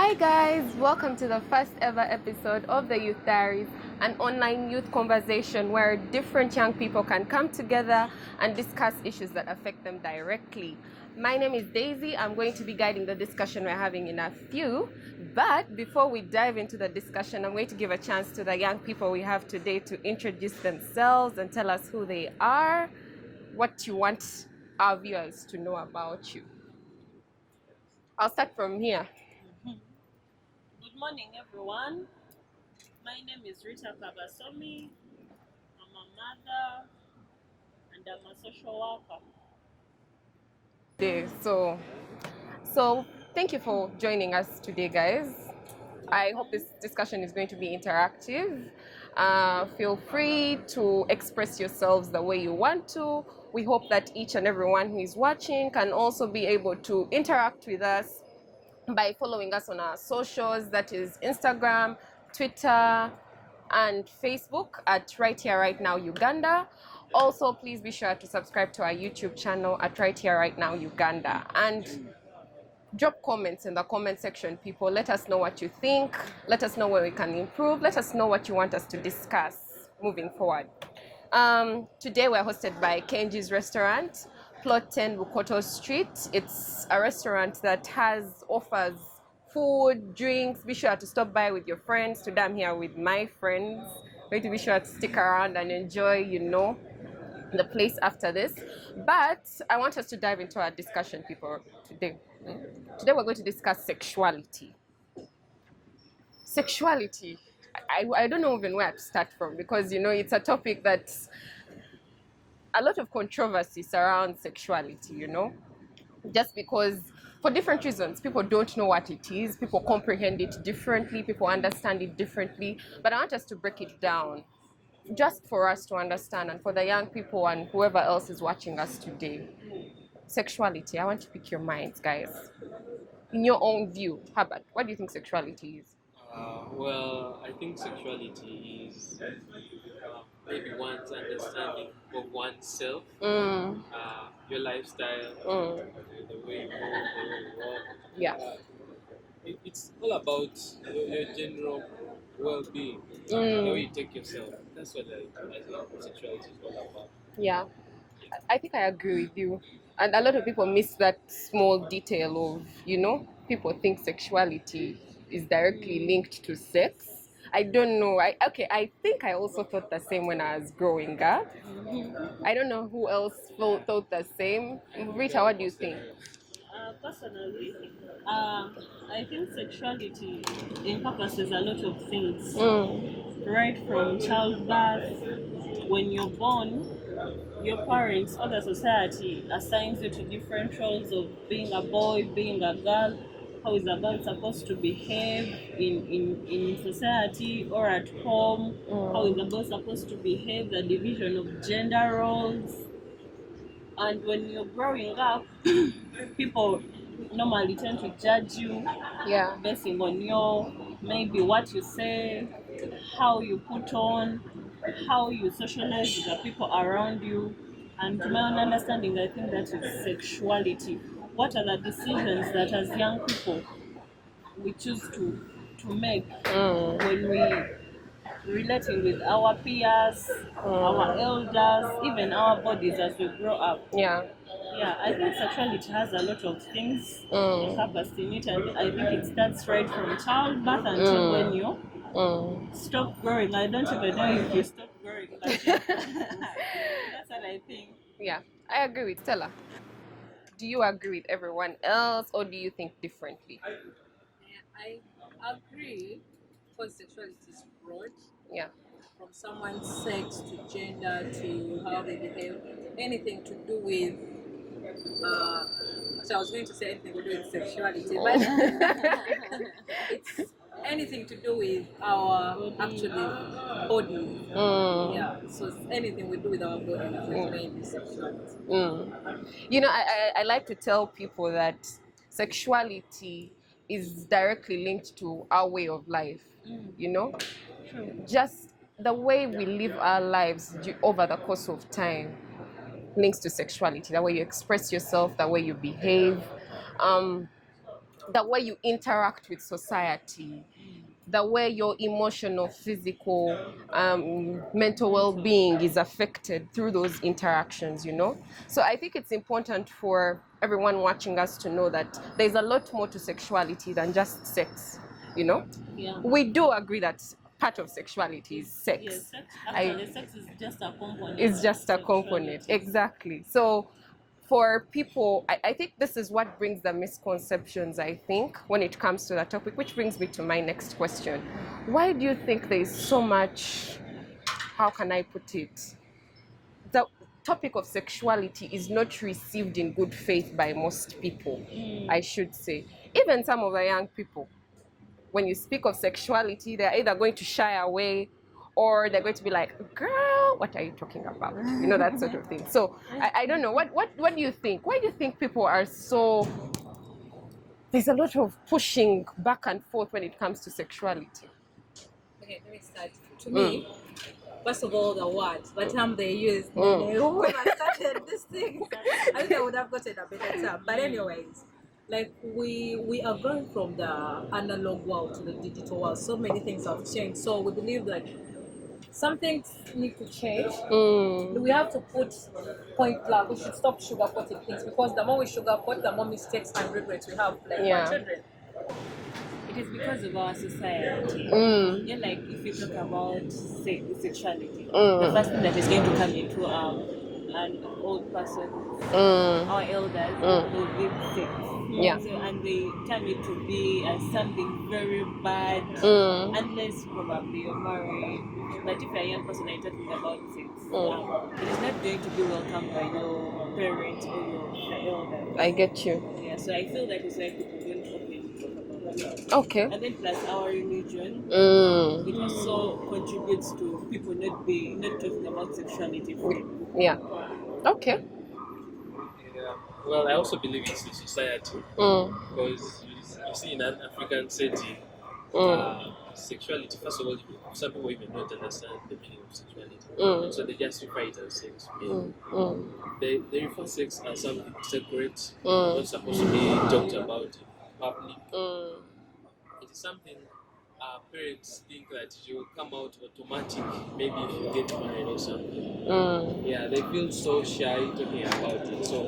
Hi guys, welcome to the first ever episode of the Youth Diaries, an online youth conversation where different young people can come together and discuss issues that affect them directly. My name is Daisy. I'm going to be guiding the discussion we're having in a few. But before we dive into the discussion, I'm going to give a chance to the young people we have today to introduce themselves and tell us who they are, what you want our viewers to know about you. I'll start from here. Good morning, everyone. My name is Rita Kabasomi. I'm a mother and I'm a social worker. So thank you for joining us today, guys. I hope this discussion is going to be interactive. Feel free to express yourselves the way you want to. We hope that each and everyone who is watching can also be able to interact with us by following us on our socials, that is Instagram, Twitter, and Facebook at Right Here Right Now Uganda. Also, please be sure to subscribe to our YouTube channel at Right Here Right Now Uganda. And drop comments in the comment section, people. Let us know what you think. Let us know where we can improve. Let us know what you want us to discuss moving forward. Today we're hosted by Kenji's Restaurant, Plot 10 Bukoto Street. It's a restaurant that offers food, drinks. Be sure to stop by with your friends. Today I'm here with my friends. Going to be sure to stick around and enjoy, the place after this. But I want us to dive into our discussion, people, today. Today we're going to discuss sexuality. Sexuality. I don't know even where to start from because, it's a topic that a lot of controversy surrounds sexuality, just because for different reasons people don't know what it is, people comprehend it differently, people understand it differently. But I want us to break it down just for us to understand and for the young people and whoever else is watching us today. Sexuality, I want to pick your minds, guys. In your own view, Herbert, what do you think sexuality is? I think sexuality is maybe one's understanding of oneself, your lifestyle, the way you move, the way you walk. Yeah. It's all about your general well-being, the way you take yourself. That's what I think sexuality is all about. Yeah, I think I agree with you. And a lot of people miss that small detail of, people think sexuality is directly linked to sex. I don't know. I think I also thought the same when I was growing up. I don't know who else thought the same. Rita, what do you think? Personally, I think sexuality encompasses a lot of things, right from childbirth. When you're born, your parents or the society assigns you to different roles of being a boy, being a girl. How is a girl supposed to behave in society or at home? How is a girl supposed to behave? The division of gender roles. And when you're growing up, people normally tend to judge you Yeah. basing on your maybe what you say, how you put on, how you socialize with the people around you. And to my own understanding, I think that is sexuality. What are the decisions that as young people we choose to make when we relating with our peers, our elders, even our bodies as we grow up? Yeah. Yeah, I think sexuality has a lot of things encompassed in it, and I think it starts right from childbirth until when you stop growing. I don't even know if you stop growing, but yeah. That's what I think. Yeah, I agree with Stella. Do you agree with everyone else or do you think differently? I agree because sexuality is broad, Yeah. from someone's sex to gender to how they behave, anything to do with. So I was going to say anything to do with sexuality, but it's anything to do with our actually bodies. Yeah, so it's anything we do with our bodies is mainly sexuality. I like to tell people that sexuality is directly linked to our way of life, you know? Just the way we live our lives over the course of time links to sexuality, the way you express yourself, the way you behave. Um, the way you interact with society, the way your emotional, physical, mental well-being is affected through those interactions, you know. So I think it's important for everyone watching us to know that there's a lot more to sexuality than just sex, you know. Yeah. We do agree that part of sexuality is sex. Yes, sex is just a component. It's just a component, exactly. So for people, I think this is what brings the misconceptions, I think, when it comes to that topic, which brings me to my next question. Why do you think there is so much, how can I put it? The topic of sexuality is not received in good faith by most people, I should say. Even some of the young people, when you speak of sexuality, they're either going to shy away or they're going to be like, girl, what are you talking about? You know, that sort of thing. So I don't know. What do you think? Why do you think people are so... There's a lot of pushing back and forth when it comes to sexuality. Okay, let me start. To me, first of all, the term they use, whoever started this thing, I think I would have gotten a better term. But anyways, like we are going from the analog world to the digital world. So many things have changed. So we believe that some things need to change. We have to put point blank. We should stop sugarcoating things, because the more we sugarcoat, the more mistakes and regrets we have, like our children. It is because of our society. Yeah, like if you talk about sexuality, the first thing that is going to come into an old person, our elders, will be sex. Yeah. So, and they term it to be as something very bad, unless probably you're married. But if you're a young person and you're talking about sex, it is not going to be welcomed by your parents or your elders. I get you. Yeah, so I feel that it's like people don't openly talk about it. Okay. And then plus our religion, it also contributes to people not talking about sexuality freely. Yeah. Okay. Yeah. Well, I also believe it's the society because you see in an African setting, sexuality. First of all, some people even don't understand the meaning of sexuality, so they just refer it as sex. They refer sex as something sacred, not supposed to be talked about in public. It is something parents think that you will come out automatic, maybe if you get married or something. Yeah, they feel so shy talking about it. So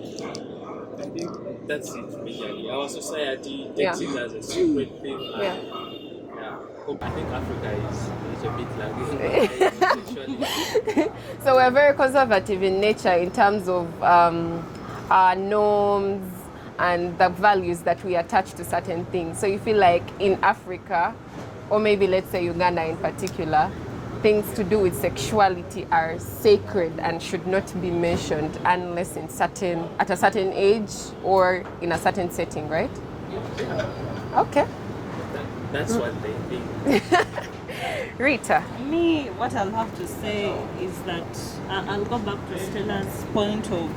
I think that's it mainly. Our society takes it as a secret thing. I think Africa is a bit lagging sexually. So we're very conservative in nature in terms of our norms and the values that we attach to certain things. So you feel like in Africa, or maybe let's say Uganda in particular, things to do with sexuality are sacred and should not be mentioned unless at a certain age or in a certain setting, right? Okay. That's what they think. Rita. Me, what I'll have to say is that I'll go back to Stella's point of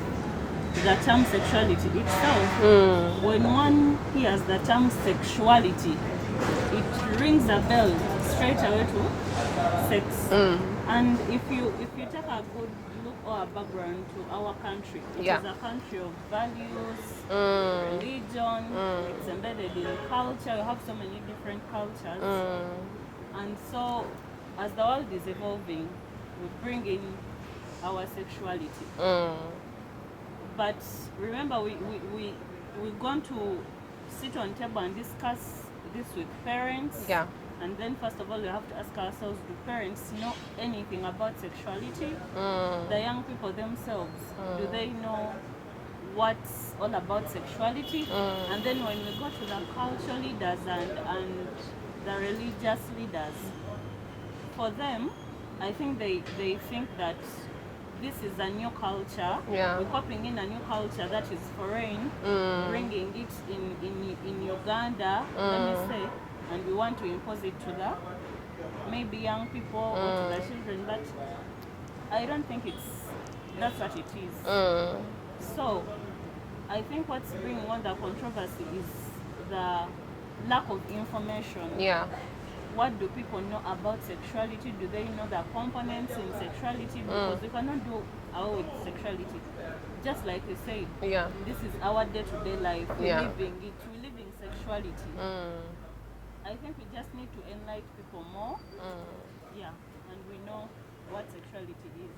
the term sexuality itself. When one hears the term sexuality, it rings a bell straight away to sex. And if you take a good look or a background to our country, it is a country of values, religion, it's embedded in culture. We have so many different cultures. And so as the world is evolving, we bring in our sexuality. But remember, we're going to sit on table and discuss this with parents. Yeah. And then first of all, we have to ask ourselves, do parents know anything about sexuality? The young people themselves, do they know what's all about sexuality? And then when we go to the cultural leaders and the religious leaders, for them, I think they think that this is a new culture. We're copying in a new culture that is foreign, bringing it in Uganda, let me say, and we want to impose it to the maybe young people or to the children, but I don't think that's what it is. So I think what's bringing on the controversy is the lack of information. What do people know about sexuality? Do they know the components in sexuality? Because we cannot do away with sexuality. Just like you said, this is our day-to-day life. We're living it. We live in sexuality. I think we just need to enlighten people more. Yeah, and we know what sexuality is.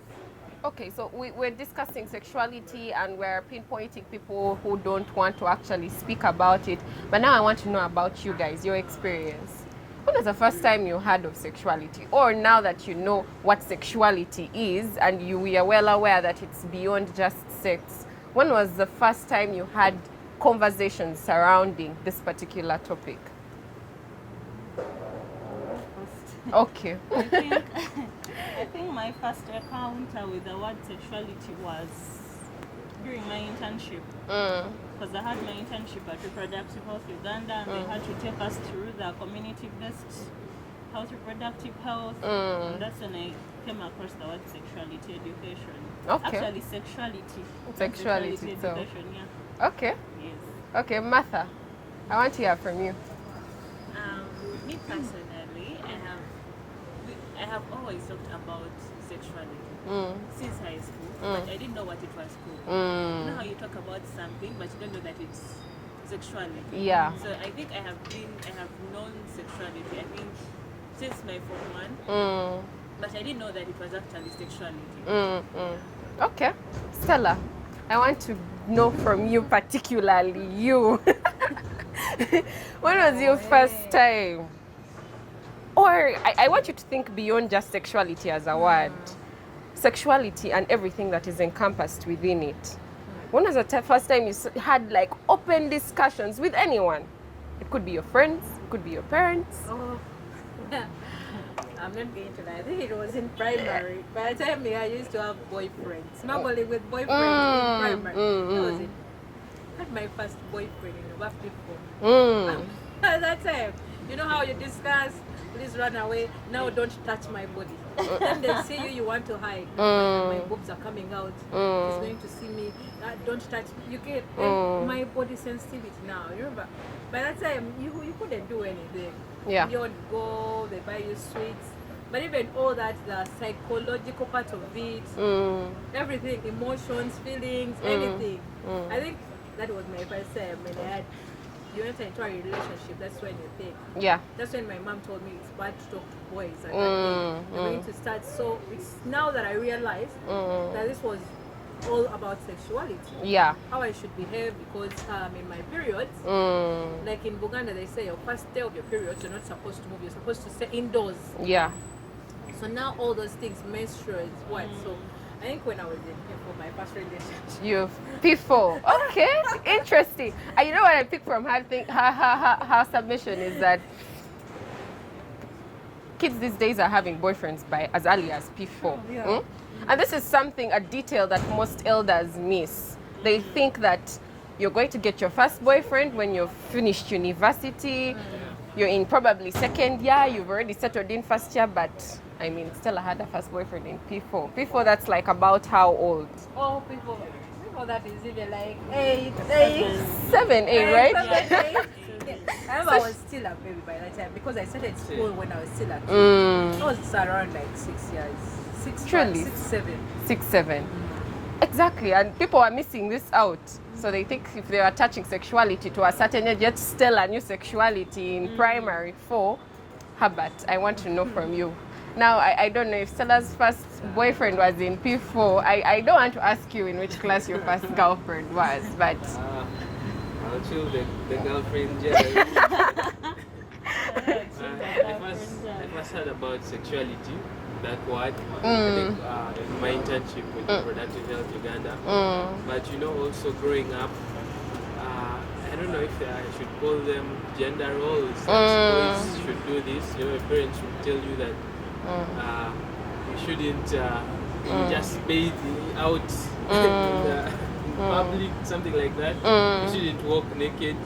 Okay, so we're discussing sexuality and we're pinpointing people who don't want to actually speak about it. But now I want to know about you guys, your experience. When was the first time you heard of sexuality? Or now that you know what sexuality is and we are well aware that it's beyond just sex, when was the first time you had conversations surrounding this particular topic? Okay. I think my first encounter with the word sexuality was during my internship. Because I had my internship at Reproductive Health Uganda, and they had to take us through the community-based health, reproductive health. And that's when I came across the word sexuality education. Okay. Actually, sexuality So. education, yeah. Okay. Yes. Okay, Martha, I want to hear from you. Me personally, I have always talked about sexuality since high school, but I didn't know what it was called. You know how you talk about something, but you don't know that it's sexuality. Yeah. So I think I have known sexuality, I think, since my form 1, but I didn't know that it was actually sexuality. Okay. Stella, I want to know from you, particularly you. When was your first time? Or I want you to think beyond just sexuality as a word. Sexuality and everything that is encompassed within it. When was the first time you had like open discussions with anyone? It could be your friends, it could be your parents. Oh, I'm not going to lie. I think it was in primary. By the time I used to have boyfriends. Normally with boyfriends in primary. That was it. I had my first boyfriend in Wafdi form. At that time, you know how you discuss, please run away, now don't touch my body. Then they see you, you want to hide. My boobs are coming out. He's going to see me. Don't touch me. You get my body sensitivity now. You remember? By that time, you couldn't do anything. Yeah. You would go, they buy you sweets. But even all that, the psychological part of it, everything, emotions, feelings, anything. I think that was my first time when I had, you enter into a relationship, that's when you think. Yeah. That's when my mom told me it's bad to talk to boys at that age. You're going to start. So it's now that I realize that this was all about sexuality. Yeah. How I should behave because in my periods, like in Buganda, they say your first day of your periods, you're not supposed to move, you're supposed to stay indoors. Yeah. So now all those things, menstrual, what? So I think when I was in P4, my first relationship. You P4. Okay, interesting. And you know what I picked from her submission is that kids these days are having boyfriends by as early as P4. Yeah. And this is something, a detail that most elders miss. They think that you're going to get your first boyfriend when you've finished university, you're in probably second year, you've already settled in first year, but I mean, Stella had a first boyfriend in P4. P4, that's like about how old? Oh, people that is even like 8, 7, 8, right? Yeah. I remember I was still a baby by that time because I started school when I was still a kid. I was around like 6 years. 6, Truly. 6, 7. 6, 7. Exactly, and people are missing this out. So they think if they are attaching sexuality to a certain age, yet still a new sexuality in primary 4. Herbert, I want to know from you. Now, I don't know if Stella's first boyfriend was in P4. I don't want to ask you in which class your first girlfriend was, but... I'll chill the girlfriend, yeah. I first heard about sexuality, that word, I think in my internship with Reproductive Health Uganda. But you know, also growing up, I don't know if I should call them gender roles. That boys should do this. You know, your parents should tell you that you shouldn't just bathe out in public, something like that. You shouldn't walk naked.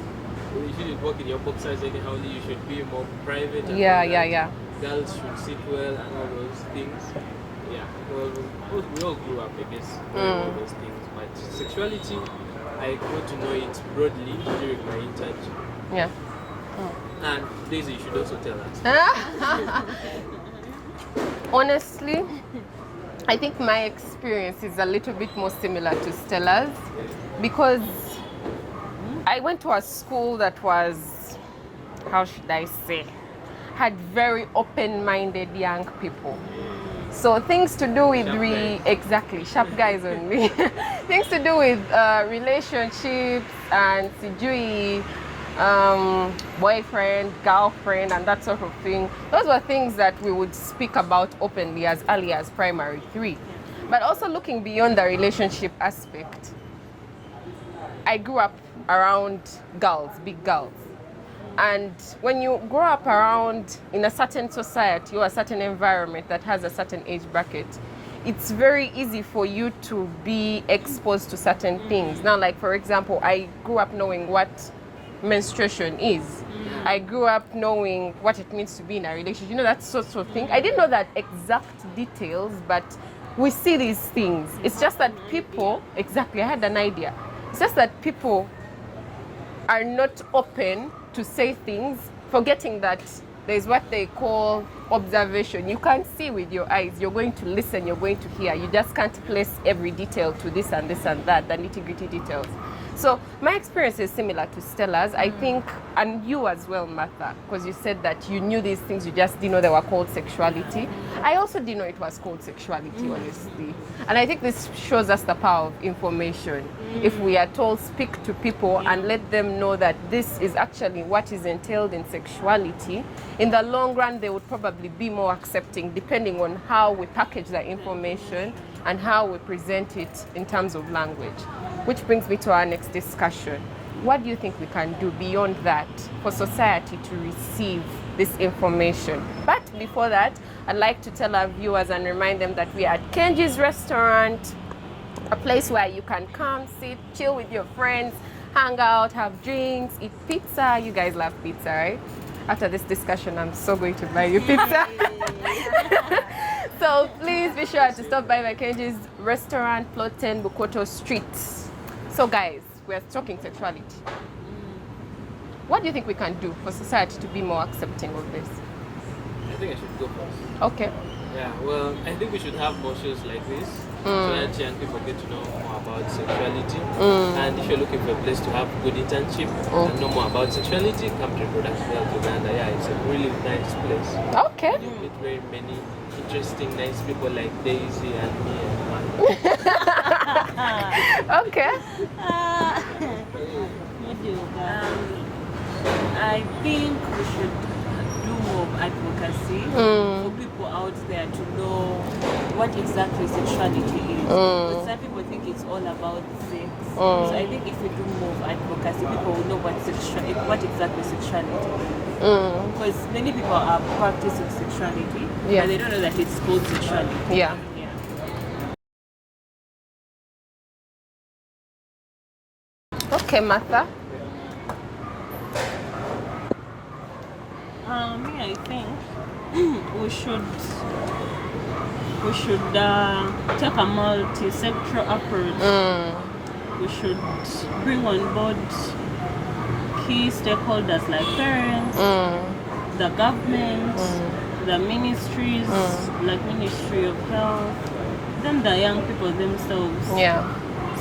You shouldn't walk in your boxers anyhow. You should be more private. And all that. Girls should sit well and all those things. Yeah, well, we all grew up, I guess, doing all those things. But sexuality, I got to know it broadly during my internship. Yeah. And Daisy, you should also tell us. Honestly, I think my experience is a little bit more similar to Stella's because I went to a school that was how should I say, had very open-minded young people. So things to do with exactly sharp guys only. Things to do with relationships and sijui, boyfriend, girlfriend, and that sort of thing. Those were things that we would speak about openly as early as primary 3. But also looking beyond the relationship aspect, I grew up around girls, big girls. And when you grow up around in a certain society or a certain environment that has a certain age bracket, it's very easy for you to be exposed to certain things. Now, like for example, I grew up knowing what menstruation is. I grew up knowing what it means to be in a relationship. You know, that sort of thing. I didn't know that exact details, but we see these things. It's just that people, exactly, I had an idea. It's just that people are not open to say things, forgetting that there's what they call observation. You can't see with your eyes. You're going to listen, you're going to hear. You just can't place every detail to this and this and that, the nitty-gritty details. So my experience is similar to Stella's, I think, and you as well, Martha, because you said that you knew these things, you just didn't know they were called sexuality. I also didn't know it was called sexuality, honestly. And I think this shows us the power of information. If we are told, speak to people and let them know that this is actually what is entailed in sexuality, in the long run, they would probably be more accepting, depending on how we package the information and how we present it in terms of language. Which brings me to our next discussion. What do you think we can do beyond that for society to receive this information? But before that, I'd like to tell our viewers and remind them that we are at Kenji's restaurant, a place where you can come, sit, chill with your friends, hang out, have drinks, eat pizza. You guys love pizza, right? After this discussion, I'm so going to buy you pizza. So please be sure to stop by Kenji's restaurant, Plot 10, Bukoto Street. So guys, we're talking sexuality. What do you think we can do for society to be more accepting of this? I think I should go first. Okay. Yeah, well, I think we should have more shows like this so that young people get to know more about sexuality. And if you're looking for a place to have good internship and know more about sexuality, come to Reproductive Health Uganda. Yeah, it's a really nice place. Okay. You meet very many interesting, nice people like Daisy and me and Mark. Okay. I think we should do more advocacy for people out there to know what exactly sexuality is. But some people think it's all about sex. So I think if we do more advocacy, people will know what exactly sexuality is. Because many people are practicing sexuality, but they don't know that it's called sexuality. Yeah. Okay, Martha. I think we should take a multi-sectoral approach. We should bring on board key stakeholders like parents, the government, the ministries, like Ministry of Health, then the young people themselves. Yeah.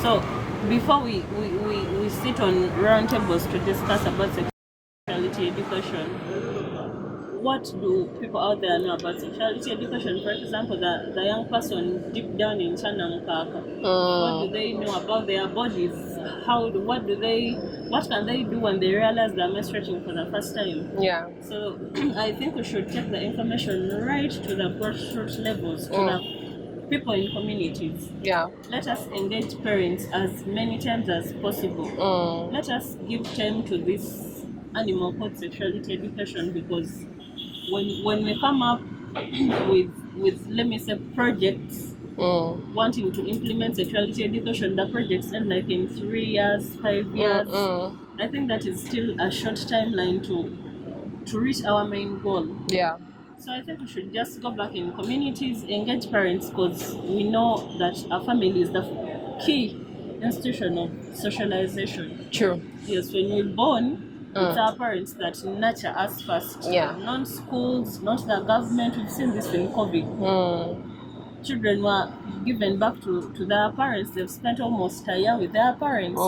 So before we sit on round tables to discuss about sexuality education, what do people out there know about sexuality education? For example, the young person deep down in Chanamukaka, what do they know about their bodies? What can they do when they realize they're menstruating for the first time? Yeah. So I think we should take the information right to the grassroots levels, to the people in communities. Yeah. Let us engage parents as many times as possible. Let us give time to this animal called sexuality education, because when we come up with let me say projects wanting to implement sexuality education, the projects end like in 3 years, 5 years. I think that is still a short timeline to reach our main goal. Yeah. So I think we should just go back in communities, engage parents, because we know that our family is the key institution of socialization. True. Yes, when we're born, it's our parents that nurture us first. Yeah. Not schools, not the government. We've seen this in COVID. children were given back to their parents, they've spent almost a year with their parents.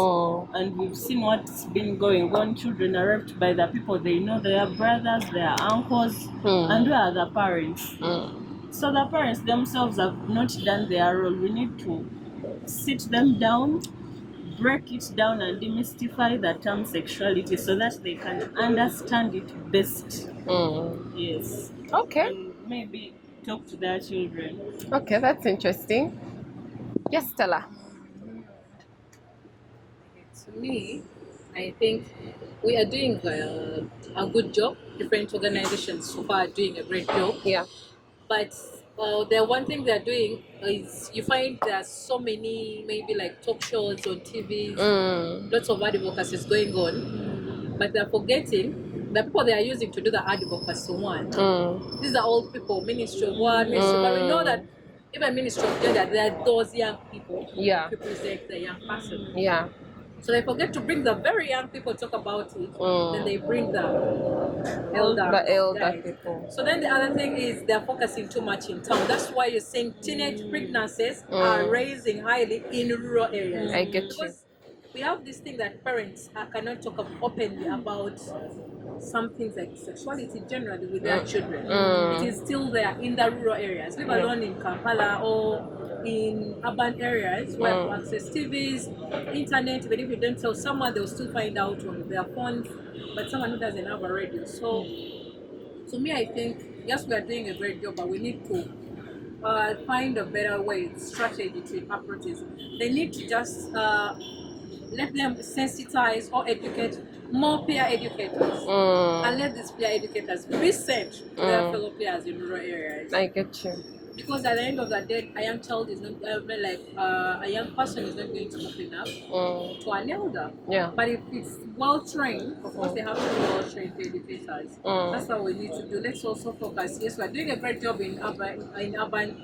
And we've seen what's been going on. Children are raped by the people they know, their brothers, their uncles, and where are the parents? So the parents themselves have not done their role. We need to sit them down, break it down, and demystify the term sexuality so that they can understand it best. Yes. Okay. And maybe talk to their children. Okay, that's interesting. Yes, Stella. To me, I think we are doing a good job. Different organizations so far are doing a great job. Yeah. But the one thing they're doing is you find there's so many maybe like talk shows on TVs, lots of advocacies going on, but they're forgetting the people they are using to do the advocacy one. These are old people, Ministry of One, Ministry, but we know that even Ministry of Gender, there are those young people Yeah. who represent the young person. Yeah. So they forget to bring the very young people talk about it. Then they bring the elder The elder guys. people. So then the other thing is they're focusing too much in town. That's why you're seeing teenage pregnancies are raising highly in rural areas. I get you. Because we have this thing that parents cannot talk openly about some things like sexuality generally with their children. It is still there in the rural areas, leave alone in Kampala or in urban areas where you access TVs, internet. Even if you don't tell someone, they'll still find out on their phones, but someone who doesn't have a radio. So to me, I think, yes, we are doing a great job, but we need to find a better way, strategy to approach this. They need to just let them sensitize or educate more peer educators, and let these peer educators be sent to their fellow peers in rural areas. I get you. Because at the end of the day, a young child is not a young person is not going to open up to an elder. Yeah. But if it's well trained, of course they have to be well trained educators. That's what we need to do. Let's also focus. Yes, we're doing a great job in urban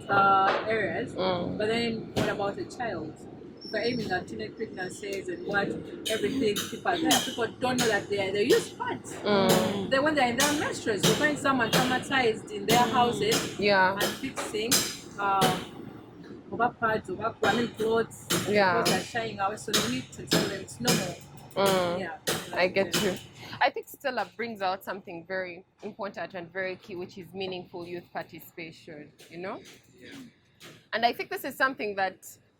areas, but then what about a child? If we're aiming at teenage pregnancies and what everything, people don't know that they use pads. Then when they're in their menstruals, we find someone traumatized in their houses and fixing over pads, over clothes, Yeah. because they're shying away. So we need to tell them it's normal. Yeah. I get you. I think Stella brings out something very important and very key, which is meaningful youth participation, you know? Yeah. And I think this is something that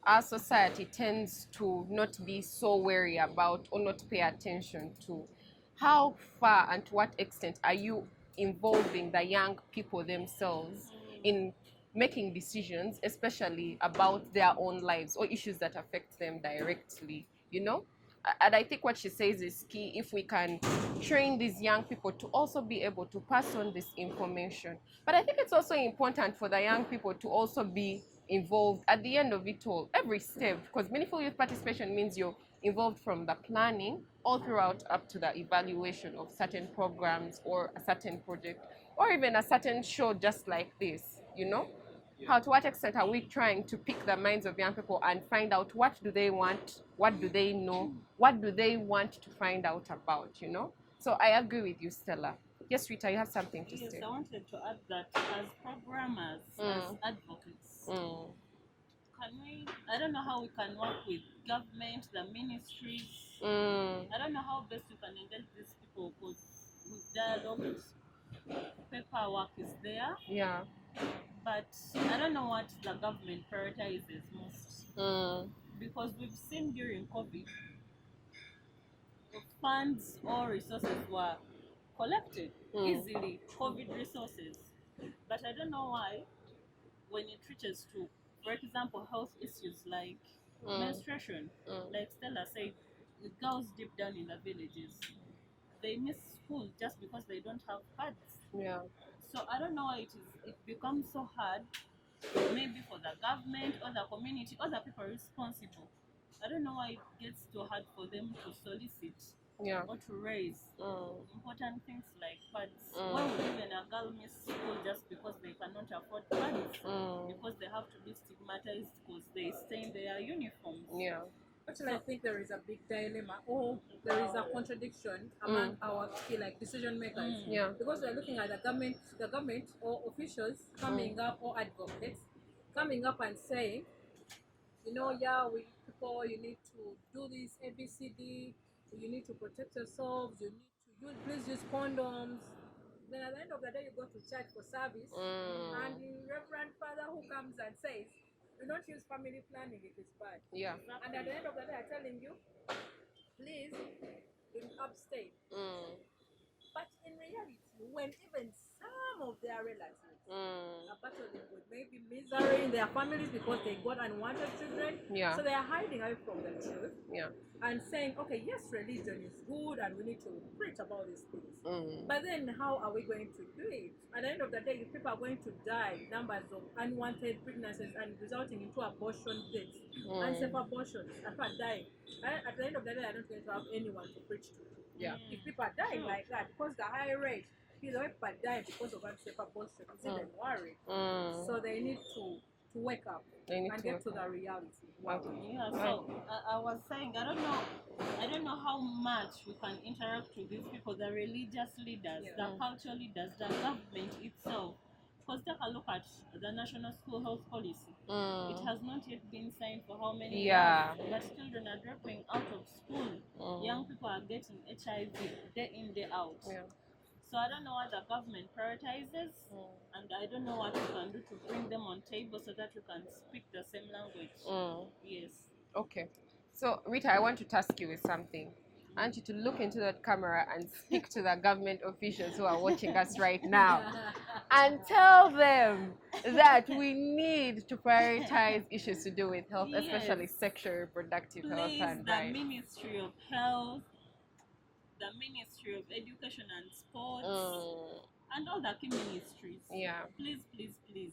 our society tends to not be so wary about or not pay attention to. How far and to what extent are you involving the young people themselves in making decisions, especially about their own lives or issues that affect them directly, you know? And I think what she says is key. If we can train these young people to also be able to pass on this information. But I think it's also important for the young people to also be involved at the end of it all, every step, because meaningful youth participation means you're involved from the planning all throughout up to the evaluation of certain programs or a certain project or even a certain show just like this, you know? How, to what extent are we trying to pick the minds of young people and find out what do they want, what do they know, what do they want to find out about, you know? So I agree with you, Stella. Yes, Rita, you have something to Yes, say. I wanted to add that as programmers, as advocates, can we, I don't know how we can work with government, the ministries. I don't know how best we can engage these people because with dialogue, paperwork is there, Yeah. but I don't know what the government prioritizes most. Because we've seen during COVID, funds or resources were collected easily, COVID resources. But I don't know why, when it reaches to, for example, health issues like menstruation, like Stella said, the girls deep down in the villages, they miss school just because they don't have pads. Yeah. So I don't know why it becomes so hard, maybe for the government or the community or the people responsible. I don't know why it gets too hard for them to solicit Yeah. or to raise important things like pads. Why would even a girl miss school just because they cannot afford pads? Because they have to be stigmatized because they stain their uniforms. Yeah. Actually, I think there is a big dilemma, or there is a contradiction among our key like decision makers. Yeah. Because we're looking at the government or officials coming up or advocates coming up and saying, yeah, we people, you need to do this ABCD, you need to protect yourselves, you need to please use condoms. Then at the end of the day, you go to church for service, and the Reverend Father who comes and says, "Do not use family planning; it is bad." Yeah. And at the end of the day, I'm telling you, please do abstain. But in reality, when even some of their relatives are battling with maybe misery in their families because they got unwanted children, Yeah. so they are hiding away from the truth Yeah. and saying, okay, yes, religion is good and we need to preach about these things. But then how are we going to do it? At the end of the day, people are going to die, numbers of unwanted pregnancies and resulting into abortion deaths, unsafe abortions, and people are dying. At the end of the day, I'm not going to have anyone to preach to. Yeah. If people are dying like that, because the high rate, people are dying because of unsafe abortion, it's even worrying. So they need to wake up and get to the reality. Wow. Yeah, so I was saying, I don't know how much we can interact with these people, the religious leaders, the cultural leaders, the government itself. Because take a look at the National School Health Policy. It has not yet been signed for how many years, but children are dropping out of school. Young people are getting HIV day in, day out. Yeah. So I don't know what the government prioritizes, and I don't know what we can do to bring them on table so that we can speak the same language. Yes. Okay. So, Rita, I want to task you with something. I want you to look into that camera and speak to the government officials who are watching us right now and tell them that we need to prioritize issues to do with health, especially sexual reproductive health Please, and the rights. Ministry of Health, the Ministry of Education and Sports, and all the key ministries. Yeah. Please, please, please.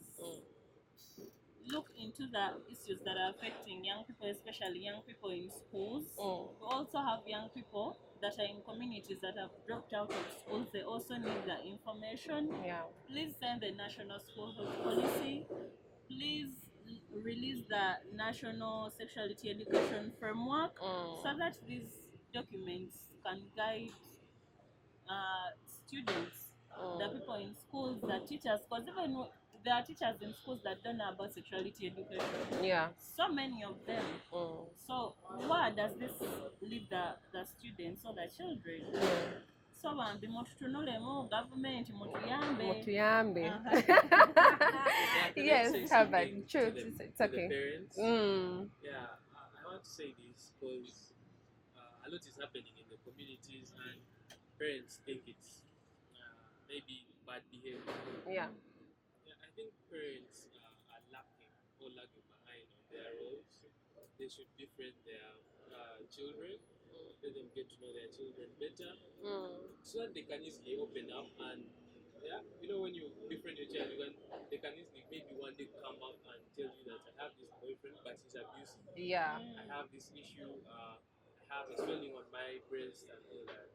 Look into the issues that are affecting young people, especially young people in schools. We also have young people that are in communities that have dropped out of schools. They also need the information. Yeah. Please send the National School Health Policy. Please release the National Sexuality Education Framework so that these documents can guide students, the people in schools, the teachers, because even there are teachers in schools that don't know about sexuality education. Yeah. So many of them. So where does this leave the students or the children? So bambi mututunulemu government mutuyambe. Mutuyambe. Yeah, can I Yes, say have that. something True, to it's to okay. the parents? Yeah, I want to say this because a lot is happening in the communities and parents think it's maybe bad behavior. Yeah. Yeah, I think parents are lacking or lagging behind on their roles. They should befriend their children, let them get to know their children better, so that they can easily open up and when you befriend your child, they can easily maybe one day come up and tell you that I have this boyfriend, but he's abusive. Yeah. I have this issue. I have a swelling on my breast and all that.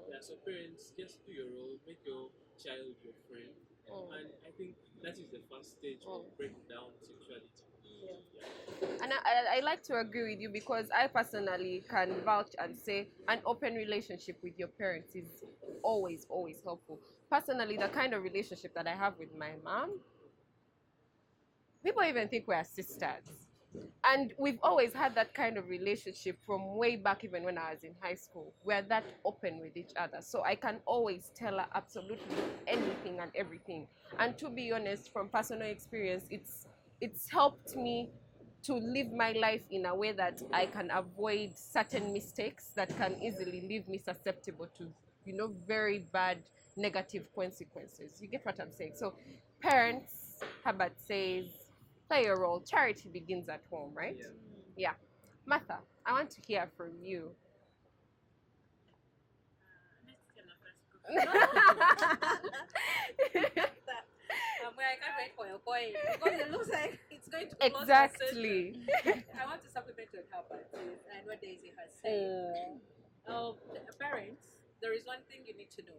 Yeah, so parents, just do your role, make your child your friend, and I think that is the first stage of breaking down sexuality. And I like to agree with you because I personally can vouch and say an open relationship with your parents is always, always helpful. Personally, the kind of relationship that I have with my mom, people even think we're sisters. And we've always had that kind of relationship from way back, even when I was in high school. We're that open with each other. So I can always tell her absolutely anything and everything. And to be honest, from personal experience, it's helped me to live my life in a way that I can avoid certain mistakes that can easily leave me susceptible to, very bad negative consequences. You get what I'm saying? So parents, Herbert says, play your role. Charity begins at home, right? Yeah. Martha, I want to hear from you. I can't wait for your point because it looks like it's going to close Exactly. the session. I want to supplement what Herbert says and what Daisy has said. Parents, there is one thing you need to know.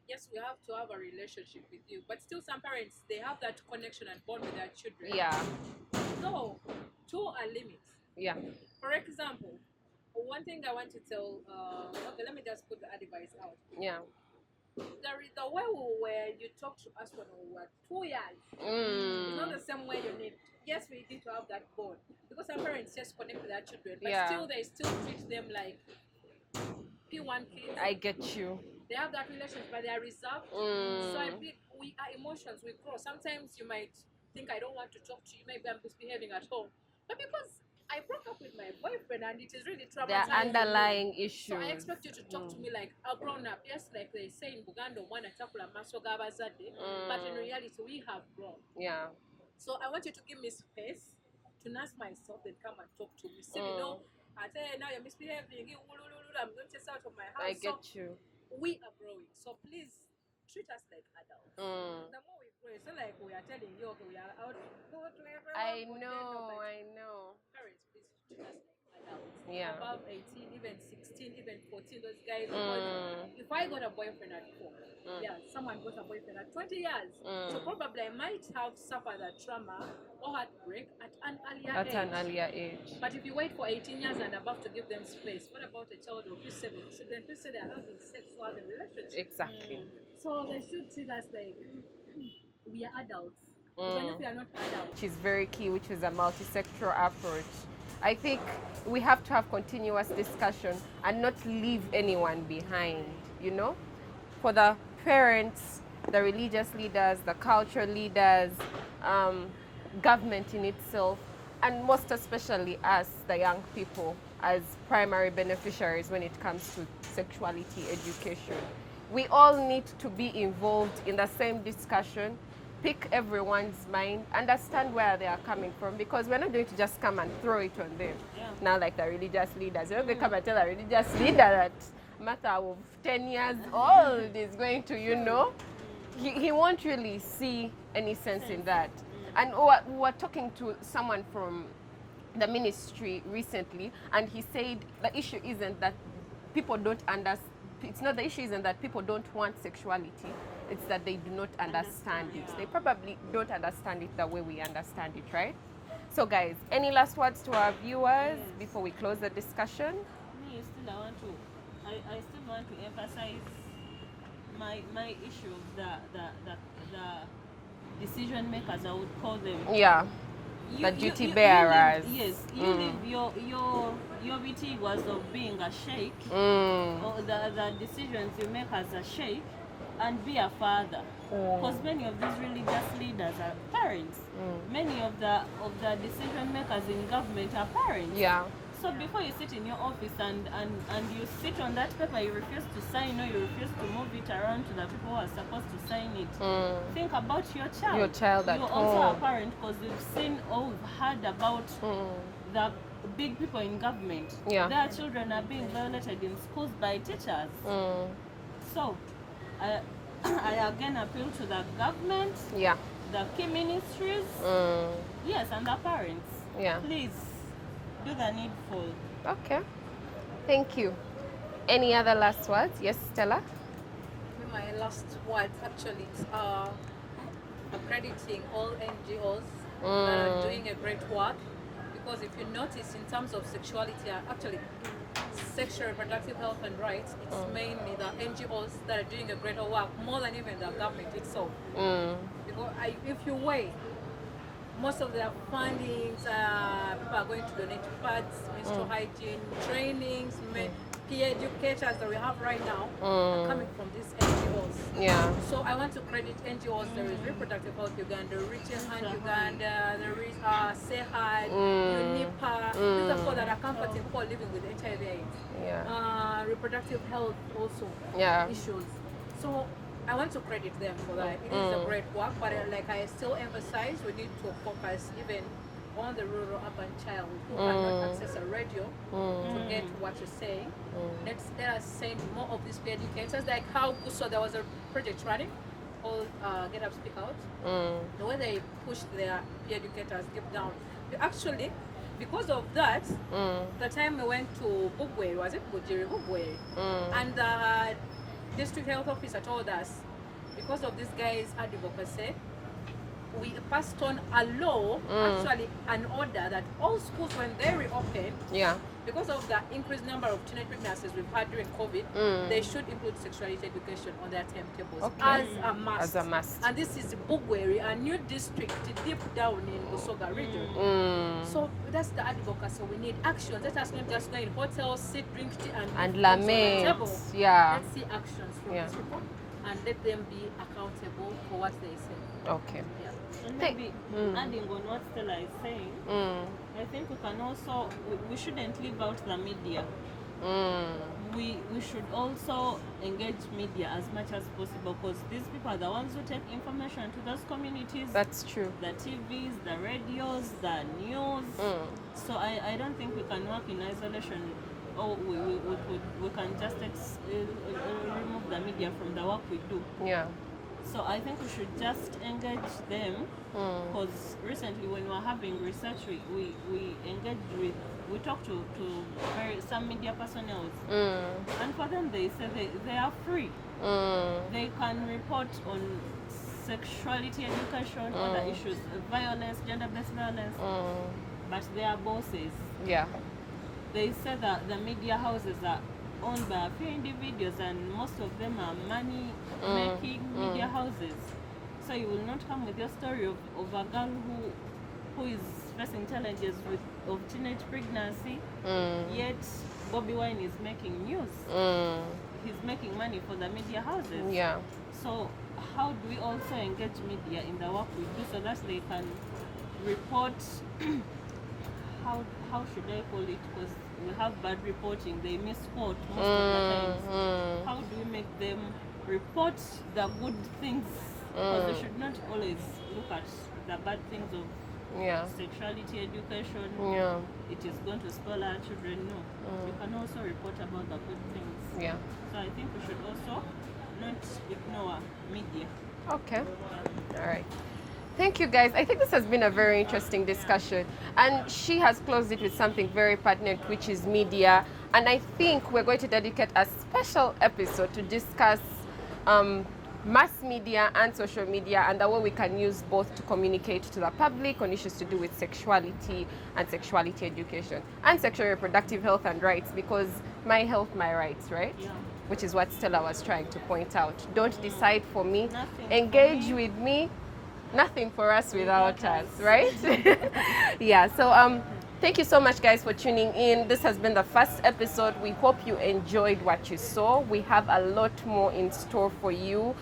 Yes, we have to have a relationship with you, but still, some parents they have that connection and bond with their children. Yeah. So, to a limit. Yeah. For example, one thing I want to tell. Okay, let me just put the advice out. Yeah. the way you talk to us when we were 2 years. It's not the same way you need. Yes, we need to have that bond because some parents just connect with their children, but still they still treat them like P1 kids. I get you. They have that relationship, but they are reserved. So I think we are emotions. We grow. Sometimes you might think I don't want to talk to you. Maybe I'm misbehaving at home, but because I broke up with my boyfriend and it is really There traumatizing. are underlying issues. So I expect you to talk to me like a grown up. Yes, like they say in Buganda, one atakula maso gabazade. But in reality, we have grown. Yeah. So I want you to give me space to nurse myself and come and talk to me. See, you know, I tell you now you're misbehaving. I'm going to chase out of my house. I get you. We are growing. So please treat us like adults. The more we grow, it's not like we are telling you, okay, we are out. Go to everyone. I know. Parents, please treat us like adults. Yeah. Above 18, even 16, even 14, those guys. Because if I got a boyfriend at 4, someone got a boyfriend at 20 years. So probably I might have suffered that trauma or heartbreak at an earlier age. But if you wait for 18 years and above to give them space, what about a child of 7? Then please say they are having sexual relationships. Exactly. So they should treat us like we are adults. Even if we are not adults. Which is very key, which is a multi-sectoral approach. I think we have to have continuous discussion and not leave anyone behind, you know? For the parents, the religious leaders, the cultural leaders, government in itself, and most especially us, the young people, as primary beneficiaries when it comes to sexuality education. We all need to be involved in the same discussion, pick everyone's mind, understand where they are coming from, because we're not going to just come and throw it on them. Now, like the religious leaders, you're not going to come and tell a religious leader that matter of 10 years old is going to, you know, he won't really see any sense in that. And we were talking to someone from the ministry recently, and he said the issue isn't that people don't understand. It's not the issue isn't that people don't want sexuality. It's that they do not understand it. They probably don't understand it the way we understand it, right? So, guys, any last words to our viewers before we close the discussion? Me, I still want to emphasize my issue of the decision makers, I would call them. Yeah. The duty bearers. You live your BT was of being a sheikh, or the decisions you make as a sheikh, and be a father. Because many of these religious leaders are parents. Many of the decision makers in government are parents. Yeah. So before you sit in your office and you sit on that paper, you refuse to sign, or you refuse to move it around to the people who are supposed to sign it. Think about your child. Your child at You're home. also a parent, because we've seen or we've heard about the big people in government. Their children are being violated in schools by teachers. So I again appeal to the government, the key ministries, and the parents. Please do the needful. Okay. Thank you. Any other last words? Yes, Stella? My last words actually are accrediting all NGOs that are doing a great work, because if you notice in terms of sexuality, actually sexual reproductive health and rights, it's mainly the NGOs that are doing a greater work more than even the government itself. Because if you weigh most of their fundings, people are going to donate to pads, menstrual hygiene, trainings, peer educators that we have right now are coming from these NGOs. So I want to credit NGOs. There is Reproductive Health Uganda, Reaching Hand Uganda, there is SEHAD, UNIPA. These are people that are comforting people living with HIV/AIDS. Reproductive health also issues. So I want to credit them for that. It is a great work, but like I still emphasize, we need to focus even on the rural urban child who cannot access a radio to get what you're saying. Let us send more of these peer educators, like how so there was a project running called Get Up Speak Out. The way they pushed their peer educators deep down. Actually, because of that, the time we went to Bugwe, was it Bujiri Bugwe? And the district health officer told us, because of this guy's advocacy, we passed on a law, actually an order that all schools, when they reopen, Yeah. because of the increased number of teenage pregnancies we've had during COVID, they should include sexuality education on their timetables as a must. As a must. And this is Bugweri, a new district deep down in Busoga region. So that's the advocacy. We need action. Let us not just go in hotels, sit, drink tea, and lament. table. Yeah. Let's see actions from these people and let them be accountable for what they say. Okay. Yeah. And maybe adding on what Stella is saying, I think we can also, we shouldn't leave out the media. We should also engage media as much as possible, because these people are the ones who take information to those communities. That's true. The TVs, the radios, the news. So I don't think we can work in isolation. Or we can just remove the media from the work we do. Yeah. So I think we should just engage them, because recently when we were having research, we engaged with, we talked to some media personnel, and for them they say they are free. They can report on sexuality education, other issues, violence, gender-based violence, but they are bosses. Yeah. They say that the media houses are owned by a few individuals, and most of them are money-making media houses. So you will not come with your story of a girl who is facing challenges of teenage pregnancy, yet Bobby Wine is making news. He's making money for the media houses. Yeah. So how do we also engage media in the work we do so that they can report how should I call it? Because we have bad reporting, they misquote most of the times. How do we make them report the good things? Because we should not always look at the bad things of sexuality education. Yeah. It is going to spoil our children. No. We can also report about the good things. Yeah. So I think we should also not ignore media. Okay. All right. Thank you, guys. I think this has been a very interesting discussion. And she has closed it with something very pertinent, which is media. And I think we're going to dedicate a special episode to discuss mass media and social media, and the way we can use both to communicate to the public on issues to do with sexuality and sexuality education and sexual reproductive health and rights, because my health, my rights, right? Yeah. Which is what Stella was trying to point out. Don't decide for me. Nothing Engage for me. with me. Nothing for us without us, right? Yeah, so thank you so much, guys, for tuning in. This has been the first episode. We hope you enjoyed what you saw. We have a lot more in store for you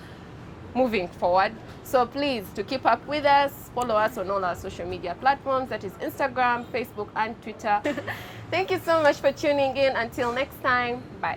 moving forward. So please, to keep up with us, follow us on all our social media platforms, that is Instagram, Facebook, and Twitter. Thank you so much for tuning in. Until next time, bye.